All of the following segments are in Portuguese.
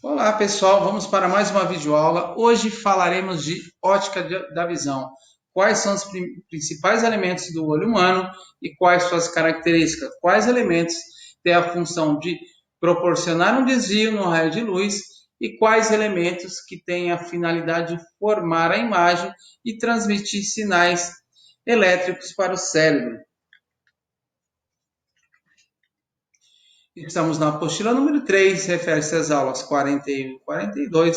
Olá pessoal, vamos para mais uma videoaula. Hoje falaremos de ótica da visão. Quais são os principais elementos do olho humano e quais suas características? Quais elementos têm a função de proporcionar um desvio no raio de luz e quais elementos que têm a finalidade de formar a imagem e transmitir sinais elétricos para o cérebro. Estamos na apostila número 3, refere-se às aulas 41 e 42,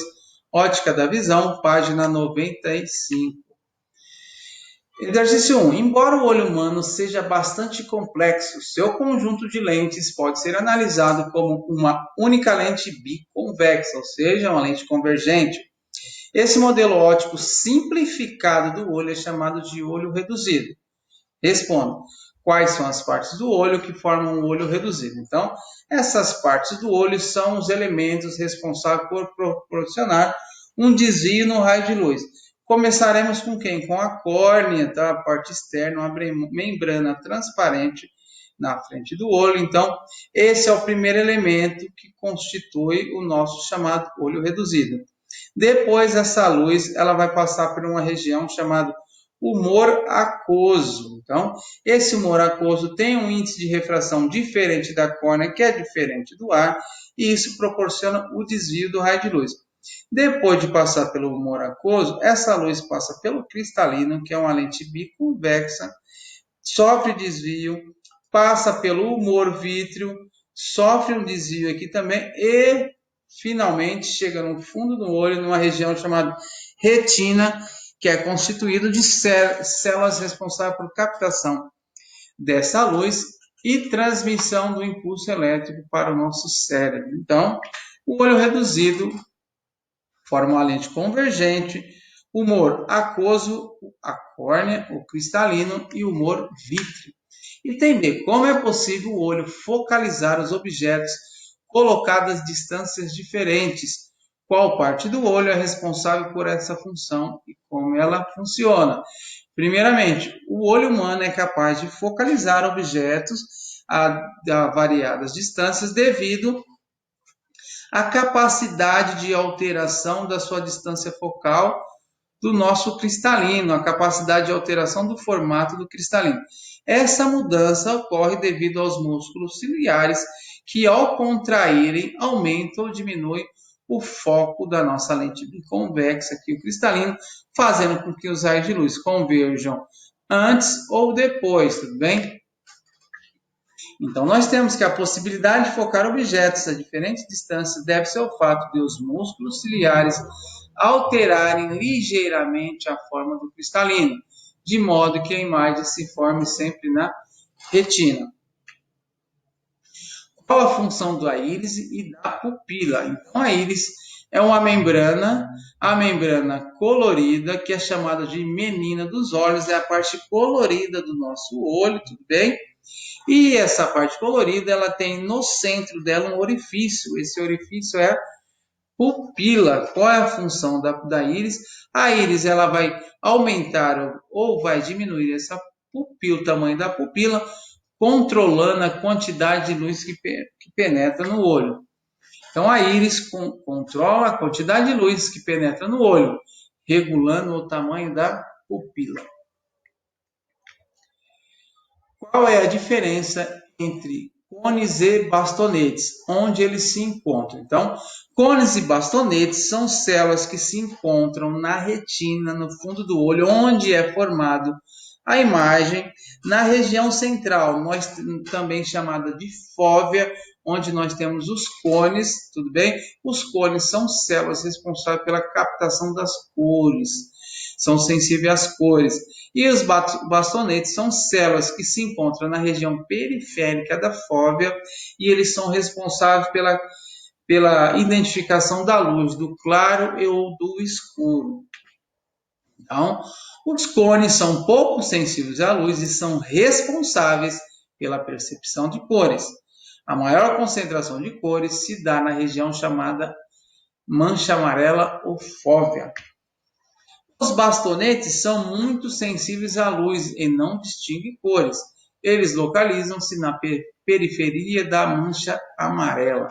ótica da visão, página 95. Exercício 1. Embora o olho humano seja bastante complexo, seu conjunto de lentes pode ser analisado como uma única lente biconvexa, ou seja, uma lente convergente. Esse modelo óptico simplificado do olho é chamado de olho reduzido. Respondo. Quais são as partes do olho que formam o olho reduzido? Então, essas partes do olho são os elementos responsáveis por proporcionar um desvio no raio de luz. Começaremos com quem? Com a córnea, tá? A parte externa, uma membrana transparente na frente do olho. Então, esse é o primeiro elemento que constitui o nosso chamado olho reduzido. Depois, essa luz ela vai passar por uma região chamada humor aquoso. Então, esse humor aquoso tem um índice de refração diferente da córnea, que é diferente do ar, e isso proporciona o desvio do raio de luz. Depois de passar pelo humor aquoso, essa luz passa pelo cristalino, que é uma lente biconvexa, sofre desvio, passa pelo humor vítreo, sofre um desvio aqui também e finalmente chega no fundo do olho, numa região chamada retina, que é constituído de células responsáveis por captação dessa luz e transmissão do impulso elétrico para o nosso cérebro. Então, o olho reduzido forma uma lente convergente, humor aquoso, a córnea, o cristalino e humor vítreo. Item B. Como é possível o olho focalizar os objetos colocados a distâncias diferentes? Qual parte do olho é responsável por essa função e como ela funciona? Primeiramente, o olho humano é capaz de focalizar objetos a variadas distâncias devido à capacidade de alteração da sua distância focal do nosso cristalino, a capacidade de alteração do formato do cristalino. Essa mudança ocorre devido aos músculos ciliares que, ao contraírem, aumentam ou diminuem o foco da nossa lente biconvexa, aqui o cristalino, fazendo com que os raios de luz converjam antes ou depois, tudo bem? Então, nós temos que a possibilidade de focar objetos a diferentes distâncias deve-se ao fato de os músculos ciliares alterarem ligeiramente a forma do cristalino, de modo que a imagem se forme sempre na retina. Qual a função da íris e da pupila? Então, a íris é uma membrana, a membrana colorida, que é chamada de menina dos olhos, é a parte colorida do nosso olho, tudo bem? E essa parte colorida, ela tem no centro dela um orifício. Esse orifício é a pupila. Qual é a função da íris? A íris ela vai aumentar ou vai diminuir essa pupila, o tamanho da pupila, controlando a quantidade de luz que penetra no olho. Então, a íris controla a quantidade de luz que penetra no olho, regulando o tamanho da pupila. Qual é a diferença entre cones e bastonetes? Onde eles se encontram? Então, cones e bastonetes são células que se encontram na retina, no fundo do olho, onde é formado a imagem, na região central, nós também chamada de fóvea, onde nós temos os cones, tudo bem? Os cones são células responsáveis pela captação das cores, são sensíveis às cores. E os bastonetes são células que se encontram na região periférica da fóvea e eles são responsáveis pela identificação da luz, do claro ou do escuro. Então, os cones são pouco sensíveis à luz e são responsáveis pela percepção de cores. A maior concentração de cores se dá na região chamada mancha amarela ou fóvea. Os bastonetes são muito sensíveis à luz e não distinguem cores. Eles localizam-se na periferia da mancha amarela.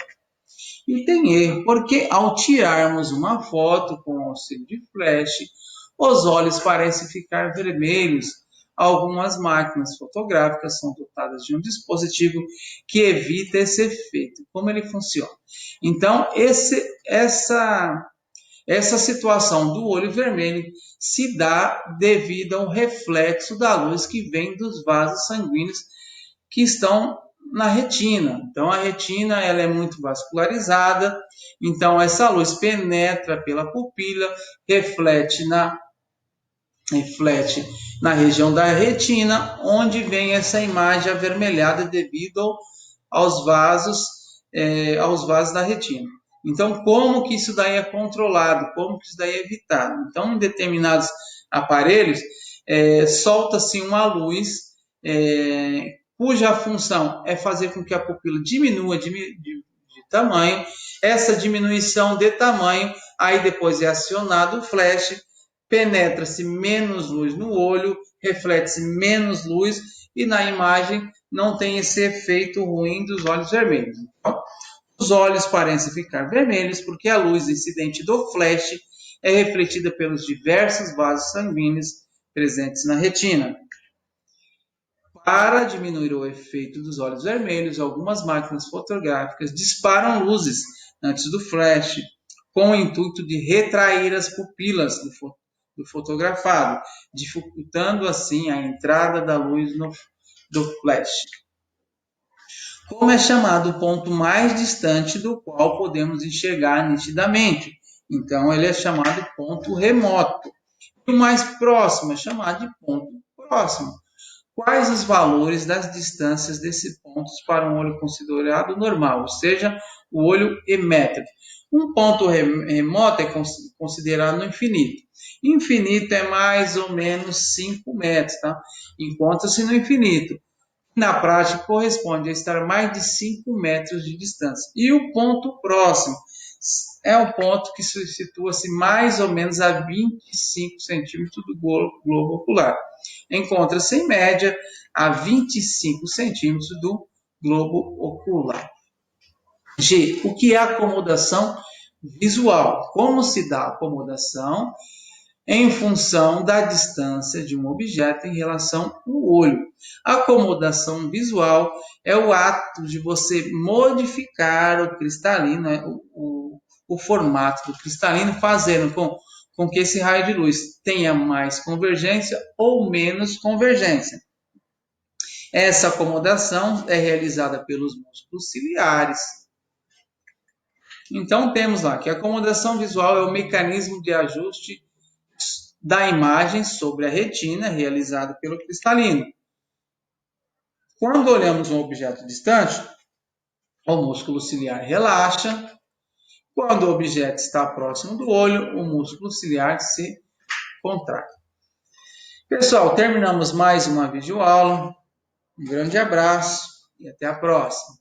E tem erro, porque ao tirarmos uma foto com auxílio de flash, os olhos parecem ficar vermelhos. Algumas máquinas fotográficas são dotadas de um dispositivo que evita esse efeito. Como ele funciona? Então, essa situação do olho vermelho se dá devido ao reflexo da luz que vem dos vasos sanguíneos que estão na retina. Então, a retina ela é muito vascularizada, então essa luz penetra pela pupila, reflete na região da retina, onde vem essa imagem avermelhada devido aos vasos da retina. Então, como que isso daí é controlado? Como que isso daí é evitado? Então, em determinados aparelhos, solta-se uma luz cuja função é fazer com que a pupila diminua de tamanho. Essa diminuição de tamanho, aí depois é acionado o flash, penetra-se menos luz no olho, reflete-se menos luz e na imagem não tem esse efeito ruim dos olhos vermelhos. Então, os olhos parecem ficar vermelhos porque a luz incidente do flash é refletida pelos diversos vasos sanguíneos presentes na retina. Para diminuir o efeito dos olhos vermelhos, algumas máquinas fotográficas disparam luzes antes do flash, com o intuito de retrair as pupilas do fotografado, dificultando assim a entrada da luz do flash. Como é chamado o ponto mais distante do qual podemos enxergar nitidamente? Então, ele é chamado ponto remoto. E o mais próximo é chamado de ponto próximo. Quais os valores das distâncias desses pontos para um olho considerado normal, ou seja, o olho emétrico? Um ponto remoto é considerado no infinito. Infinito é mais ou menos 5 metros, tá? Encontra-se no infinito. Na prática, corresponde a estar mais de 5 metros de distância. E o ponto próximo é o ponto que situa-se mais ou menos a 25 centímetros do globo ocular. Encontra-se, em média, a 25 centímetros do globo ocular. G. O que é acomodação visual? Como se dá a acomodação em função da distância de um objeto em relação ao olho? A acomodação visual é o ato de você modificar o cristalino, o formato do cristalino, fazendo com que esse raio de luz tenha mais convergência ou menos convergência. Essa acomodação é realizada pelos músculos ciliares. Então, temos lá que a acomodação visual é o mecanismo de ajuste da imagem sobre a retina realizada pelo cristalino. Quando olhamos um objeto distante, o músculo ciliar relaxa. Quando o objeto está próximo do olho, o músculo ciliar se contrai. Pessoal, terminamos mais uma videoaula. Um grande abraço e até a próxima.